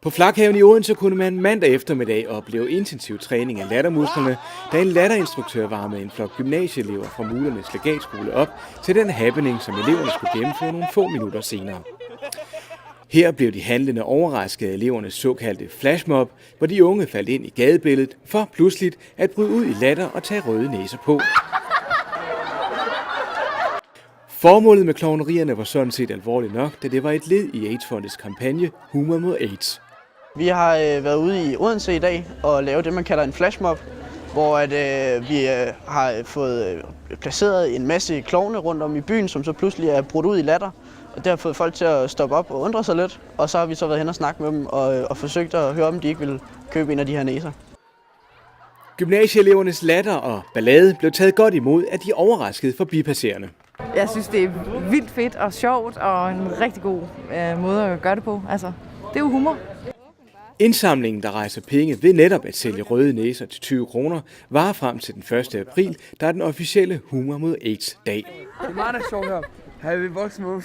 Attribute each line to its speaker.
Speaker 1: På Flakhaven i Odense kunne man mandag eftermiddag opleve intensiv træning af lattermusklerne, da en latterinstruktør varmede en flok gymnasieelever fra Mulernes Legatskole op til den happening, som eleverne skulle gennemføre nogle få minutter senere. Her blev de handlende overrasket af elevernes såkaldte flashmob, hvor de unge faldt ind i gadebilledet for pludseligt at bryde ud i latter og tage røde næser på. Formålet med klovnerierne var sådan set alvorligt nok, da det var et led i AIDS-fondets kampagne Humor mod AIDS.
Speaker 2: Vi har været ude i Odense i dag og lavet det, man kalder en flashmob, hvor vi har fået placeret en masse klovne rundt om i byen, som så pludselig er brudt ud i latter. Og det har fået folk til at stoppe op og undre sig lidt, og så har vi så været hen og snakke med dem og forsøgt at høre, om de ikke ville købe en af de her næser.
Speaker 1: Gymnasieelevernes latter og ballade blev taget godt imod af de overraskede forbipasserende.
Speaker 3: Jeg synes, det er vildt fedt og sjovt og en rigtig god måde at gøre det på. Altså, det er jo humor.
Speaker 1: Indsamlingen, der rejser penge ved netop at sælge røde næser til 20 kroner, varer frem til den 1. april, der er den officielle Humor mod AIDS-dag.
Speaker 4: Det er meget sjovt her. Her er vi voksne.